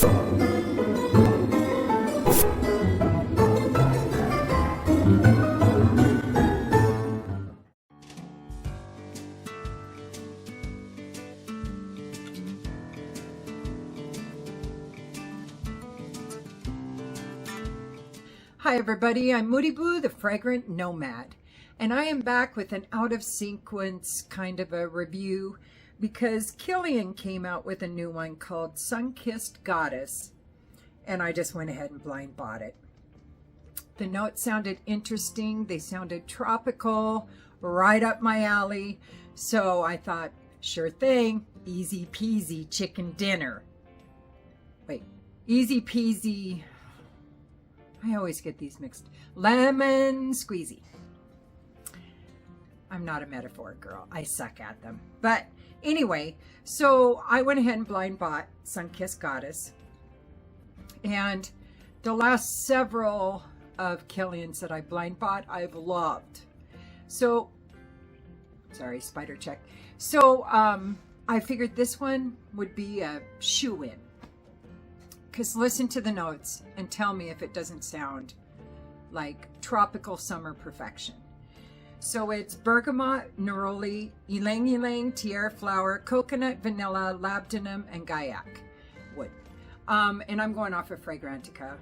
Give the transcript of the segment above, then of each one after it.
Hi everybody, I'm Moody Boo, the Fragrant Nomad, and I am back with an out of sequence kind of a review because Kilian came out with a new one called Sunkissed Goddess, and I just went ahead and blind bought it. The notes sounded interesting, they sounded tropical, right up my alley, so I thought, sure thing, easy peasy chicken dinner. Wait, easy peasy... I always get these mixed. Lemon squeezy. I'm not a metaphor girl. I suck at them. But anyway, so I went ahead and blind bought Sunkissed Goddess. And the last several of Kilian's that I blind bought, I've loved. So, sorry, spider check. So I figured this one would be a shoe-in. Because listen to the notes and tell me if it doesn't sound like tropical summer perfection. So it's bergamot, neroli, ylang ylang, tiare flower, coconut, vanilla, labdanum, and gaiac wood. And I'm going off of Fragrantica.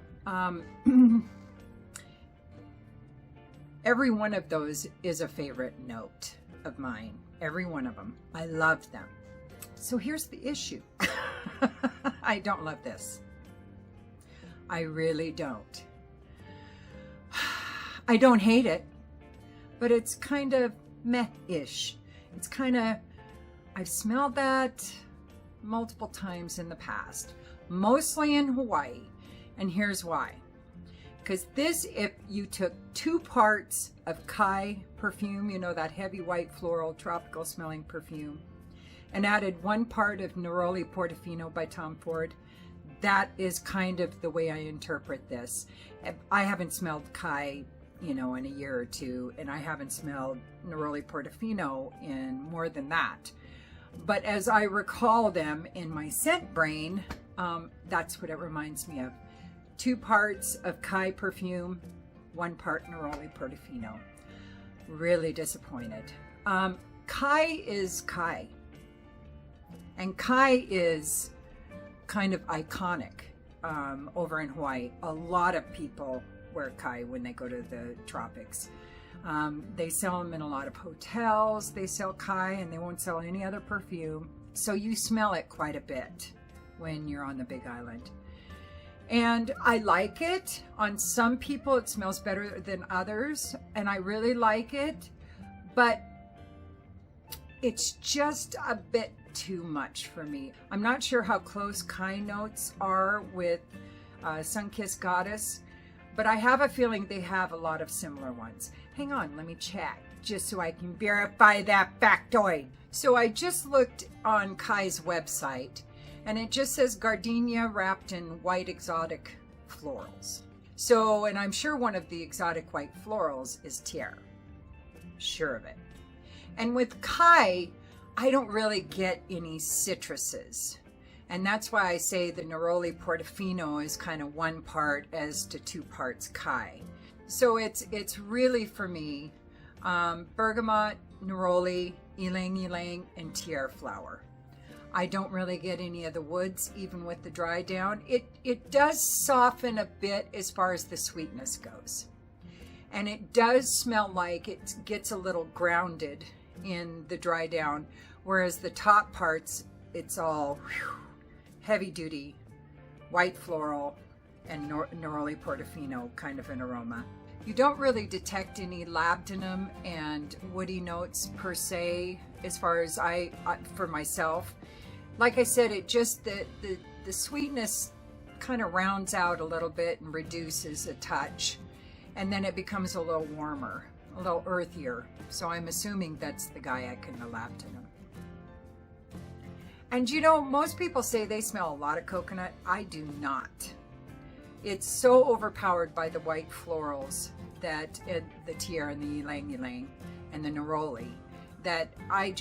Every one of those is a favorite note of mine. Every one of them. I love them. So here's the issue. I don't love this. I really don't. I don't hate it, but it's kind of meh-ish. It's kind of, I've smelled that multiple times in the past, mostly in Hawaii, and here's why. Because this, if you took 2 parts of Kai perfume, you know, that heavy white floral tropical smelling perfume, and added 1 part of Neroli Portofino by Tom Ford, that is kind of the way I interpret this. I haven't smelled Kai, you know, in a year or two, and I haven't smelled Neroli Portofino in more than that. But as I recall them in my scent brain, that's what it reminds me of. 2 parts of Kai perfume, 1 part Neroli Portofino. Really disappointed. Kai is Kai. And Kai is kind of iconic over in Hawaii. A lot of people wear Kai when they go to the tropics. They sell them in a lot of hotels. They sell Kai and they won't sell any other perfume. So you smell it quite a bit when you're on the Big Island. And I like it. On some people it smells better than others, and I really like it, but it's just a bit too much for me. I'm not sure how close Kai notes are with Sunkissed Goddess, but I have a feeling they have a lot of similar ones. Hang on, let me check, just so I can verify that factoid. So I just looked on Kai's website, and it just says gardenia wrapped in white exotic florals. So, and I'm sure one of the exotic white florals is tiare. Sure of it. And with Kai, I don't really get any citruses. And that's why I say the Neroli Portofino is kind of 1 part as to 2 parts Kai. So it's really for me, bergamot, neroli, ylang ylang, and tiare flower. I don't really get any of the woods, even with the dry down. It does soften a bit as far as the sweetness goes. And it does smell like it gets a little grounded in the dry down, whereas the top parts, it's all heavy duty, white floral, and Neroli Portofino kind of an aroma. You don't really detect any labdanum and woody notes per se, as far as for myself. Like I said, it just, the sweetness kind of rounds out a little bit and reduces a touch, and then it becomes a little warmer, a little earthier. So I'm assuming that's the gaiac and the labdanum. And you know, most people say they smell a lot of coconut. I do not. It's so overpowered by the white florals, that the tiare and the ylang ylang and the neroli, that I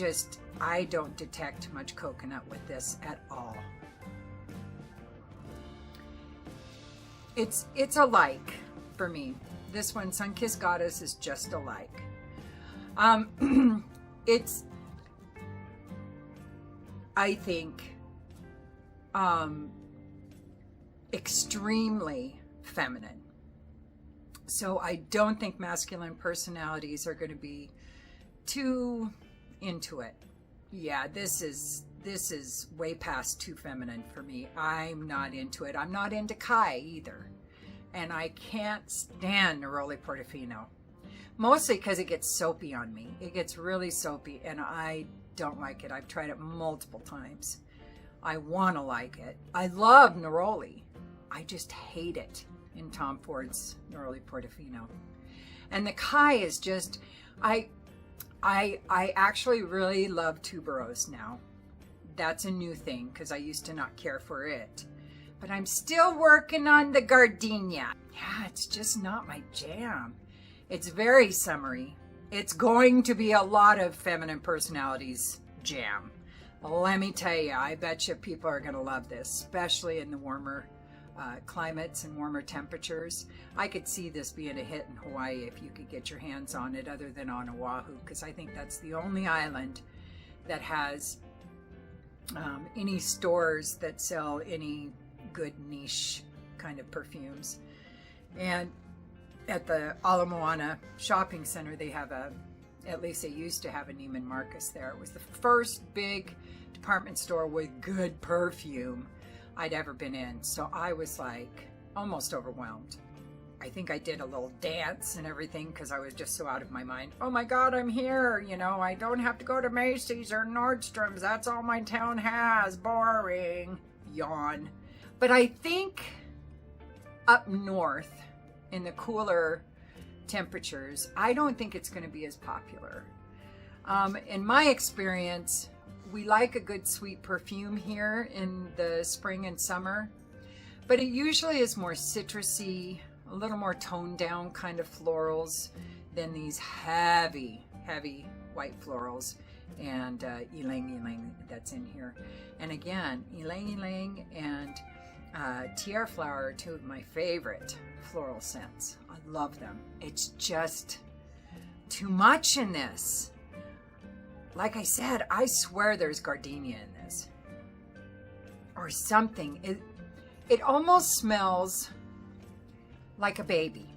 don't detect much coconut with this at all. it's a like for me. This one, Sunkissed Goddess, is just a like. It's, I think, extremely feminine. So I don't think masculine personalities are going to be too into it. Yeah, this is way past too feminine for me. I'm not into it. I'm not into Kai either. And I can't stand Neroli Portofino. Mostly because it gets soapy on me. It gets really soapy and I don't like it. I've tried it multiple times. I want to like it. I love Neroli. I just hate it in Tom Ford's Neroli Portofino. And the Kai is just, I actually really love tuberose now. That's a new thing because I used to not care for it. But I'm still working on the gardenia. Yeah, it's just not my jam. It's very summery. It's going to be a lot of feminine personalities jam. Let me tell you, I bet you people are going to love this, especially in the warmer climates and warmer temperatures. I could see this being a hit in Hawaii if you could get your hands on it, other than on Oahu, because I think that's the only island that has any stores that sell any good niche kind of perfumes. And at the Ala Moana shopping center, they have at least they used to have a Neiman Marcus there. It was the first big department store with good perfume I'd ever been in. So I was like almost overwhelmed. I think I did a little dance and everything because I was just so out of my mind. Oh my God, I'm here. You know, I don't have to go to Macy's or Nordstrom's. That's all my town has. Boring. Yawn. But I think up north in the cooler temperatures, I don't think it's going to be as popular. In my experience, we like a good sweet perfume here in the spring and summer, but it usually is more citrusy, a little more toned down kind of florals than these heavy white florals and ylang ylang that's in here. And again, ylang ylang and tiara flower are two of my favorite floral scents. I love them. It's just too much in this. Like I said, I swear there's gardenia in this or something. It almost smells like a baby.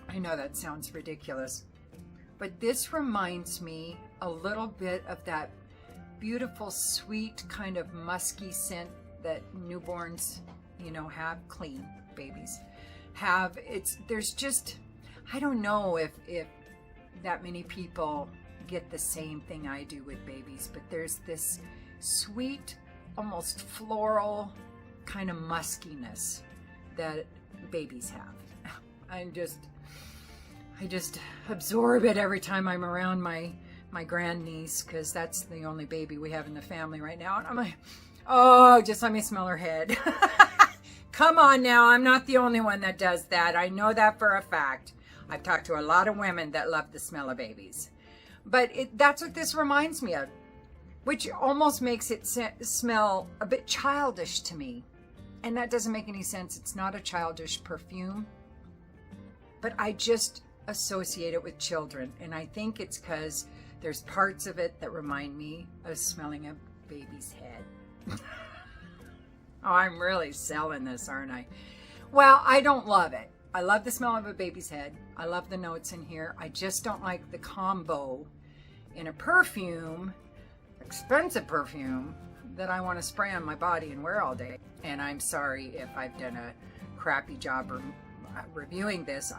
I know that sounds ridiculous, but this reminds me a little bit of that beautiful, sweet, kind of musky scent that newborns, you know, have, clean babies have. There's just, I don't know if that many people get the same thing I do with babies, but there's this sweet, almost floral kind of muskiness that babies have. I just absorb it every time I'm around my grandniece, because that's the only baby we have in the family right now. And I'm like, oh, just let me smell her head. Come on now, I'm not the only one that does that. I know that for a fact. I've talked to a lot of women that love the smell of babies. But that's what this reminds me of, which almost makes it smell a bit childish to me. And that doesn't make any sense. It's not a childish perfume, but I just associate it with children. And I think it's because there's parts of it that remind me of smelling a baby's head. Oh, I'm really selling this, aren't I? Well, I don't love it. I love the smell of a baby's head. I love the notes in here. I just don't like the combo in a perfume, expensive perfume, that I want to spray on my body and wear all day. And I'm sorry if I've done a crappy job reviewing this.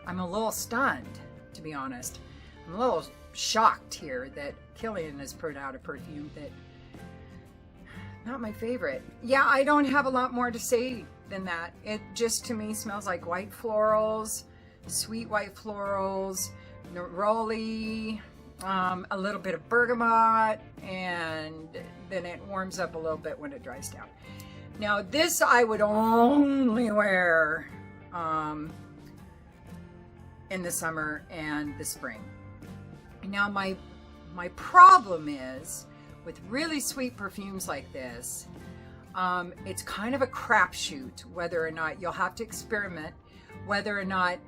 I'm a little stunned, to be honest. I'm a little shocked here that Kilian has put out a perfume that, not my favorite. Yeah, I don't have a lot more to say than that. It just, to me, smells like white florals, sweet white florals, neroli, a little bit of bergamot, and then it warms up a little bit when it dries down. Now this I would only wear in the summer and the spring. Now my problem is with really sweet perfumes like this, It's kind of a crapshoot whether or not you'll have to experiment, whether or not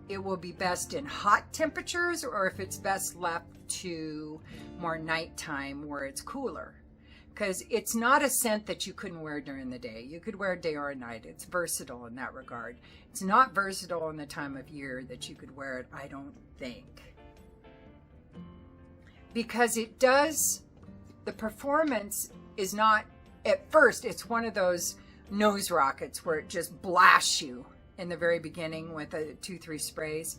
it will be best in hot temperatures or if it's best left to more nighttime where it's cooler. Because it's not a scent that you couldn't wear during the day. You could wear it day or night. It's versatile in that regard. It's not versatile in the time of year that you could wear it, I don't think. Because it does, the performance is not, at first, it's one of those nose rockets where it just blasts you in the very beginning with 2-3 sprays.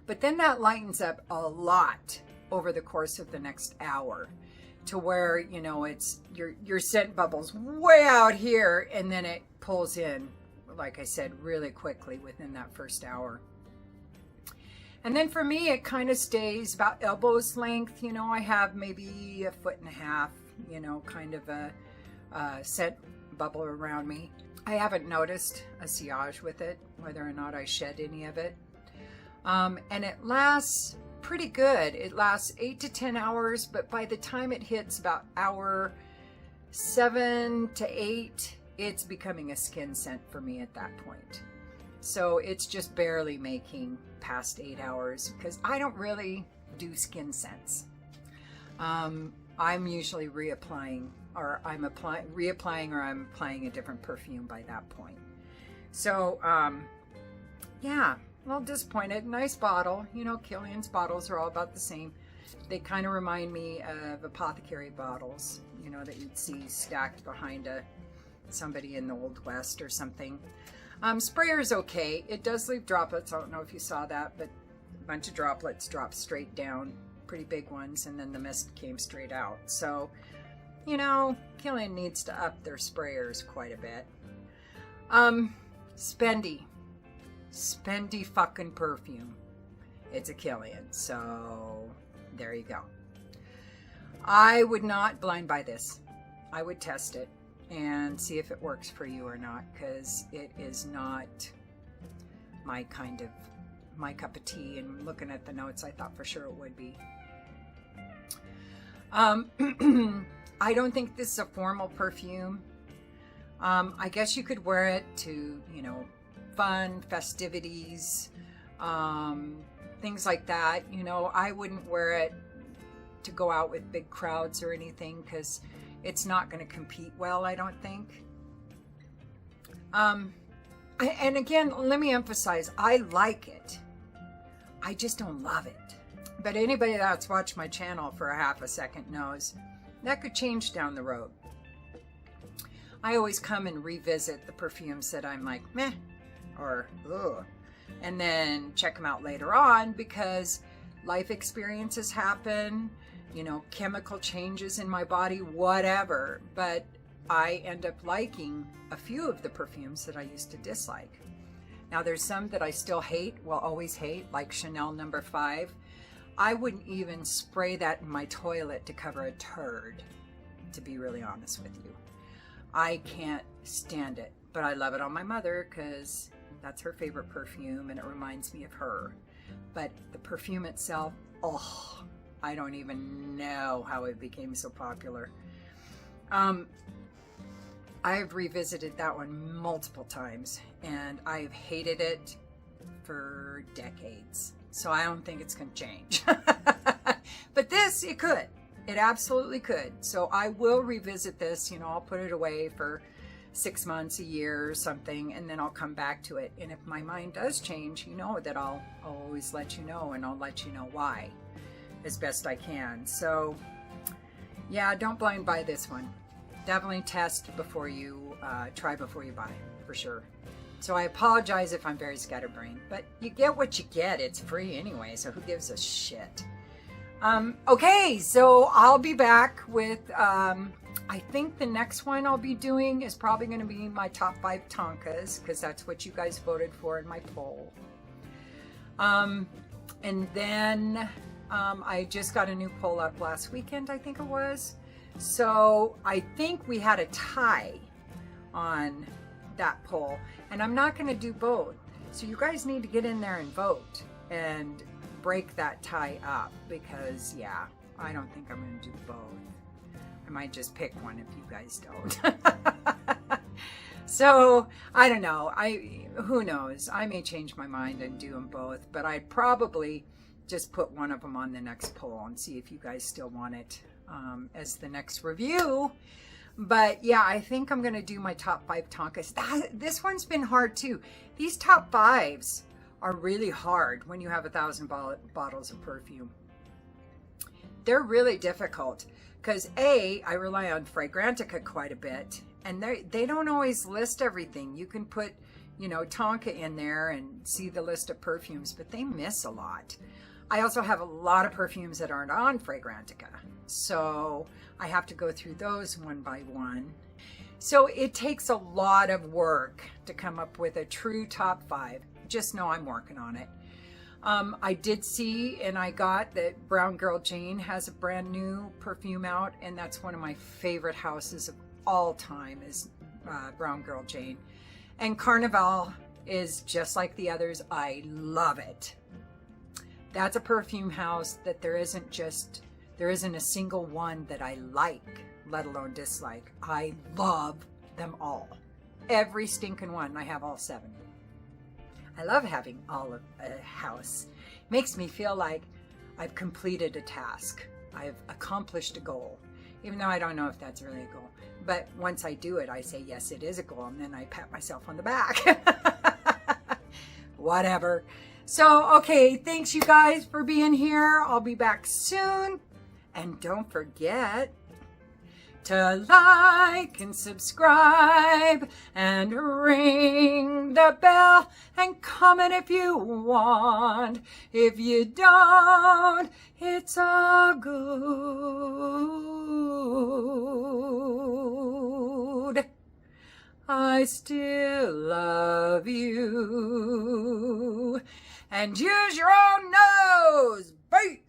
But then that lightens up a lot over the course of the next hour, to where, you know, it's your scent bubbles way out here, and then it pulls in, like I said, really quickly within that first hour. And then for me, it kind of stays about elbows length. You know, I have maybe 1.5 feet, you know, kind of a scent bubble around me. I haven't noticed a sillage with it, whether or not I shed any of it. And it lasts pretty good. It lasts 8 to 10 hours, but by the time it hits about hour 7 to 8, it's becoming a skin scent for me at that point. So it's just barely making past 8 hours, because I don't really do skin scents. I'm usually reapplying, or I'm reapplying, or I'm applying a different perfume by that point. So yeah, a little disappointed. Nice bottle. You know, Kilian's bottles are all about the same. They kind of remind me of apothecary bottles, you know, that you'd see stacked behind somebody in the Old West or something. Sprayer's okay. It does leave droplets. I don't know if you saw that, but a bunch of droplets dropped straight down, pretty big ones, and then the mist came straight out. So, you know, Kilian needs to up their sprayers quite a bit. Spendy fucking perfume. It's a Kilian, so there you go. I would not blind buy this. I would test it and see if it works for you or not, because it is not my cup of tea, and looking at the notes, I thought for sure it would be. I don't think this is a formal perfume. I guess you could wear it to, you know, fun festivities, things like that. You know, I wouldn't wear it to go out with big crowds or anything, because it's not going to compete well, I don't think. And again, let me emphasize, I like it. I just don't love it. But anybody that's watched my channel for a half a second knows that could change down the road. I always come and revisit the perfumes that I'm like, meh, or ugh, and then check them out later on, because life experiences happen, you know, chemical changes in my body, whatever. But I end up liking a few of the perfumes that I used to dislike. Now there's some that I still hate, will always hate, like Chanel No. 5. I wouldn't even spray that in my toilet to cover a turd, to be really honest with you. I can't stand it, but I love it on my mother because that's her favorite perfume and it reminds me of her. But the perfume itself, oh, I don't even know how it became so popular. I've revisited that one multiple times and I've hated it for decades. So I don't think it's going to change. But this, it could. It absolutely could. So I will revisit this. You know, I'll put it away for 6 months, a year or something, and then I'll come back to it. And if my mind does change, you know that I'll always let you know, and I'll let you know why as best I can. So yeah, don't blind buy this one. Definitely test before you try before you buy, for sure. So I apologize if I'm very scatterbrained, but you get what you get. It's free anyway, so who gives a shit? Okay, so I'll be back with, I think the next one I'll be doing is probably going to be my top 5 Tonkas, because that's what you guys voted for in my poll. And then I just got a new poll up last weekend, I think it was. So I think we had a tie on that poll, and I'm not going to do both. So you guys need to get in there and vote and break that tie up, because yeah, I don't think I'm going to do both. I might just pick one if you guys don't. So I don't know. Who knows? I may change my mind and do them both, but I'd probably just put one of them on the next poll and see if you guys still want it as the next review. But yeah, I think I'm going to do my top 5 tonkas. This one's been hard too. These top 5s are really hard when you have 1,000 bottles of perfume. They're really difficult because I rely on Fragrantica quite a bit, and they don't always list everything. You can put, tonka in there and see the list of perfumes, but they miss a lot. I also have a lot of perfumes that aren't on Fragrantica, so I have to go through those one by one. So it takes a lot of work to come up with a true top 5. Just know I'm working on it. I did see and I got that Brown Girl Jane has a brand new perfume out, and that's one of my favorite houses of all time is Brown Girl Jane. And Carnival is just like the others. I love it. That's a perfume house that there isn't a single one that I like, let alone dislike. I love them all. Every stinking one. I have all 7. I love having all of a house. It makes me feel like I've completed a task. I've accomplished a goal, even though I don't know if that's really a goal. But once I do it, I say, yes, it is a goal. And then I pat myself on the back. Whatever. So, okay, thanks you guys for being here. I'll be back soon. And don't forget to like and subscribe and ring the bell and comment if you want. If you don't, it's all good. I still love you. And use your own nose. Bye.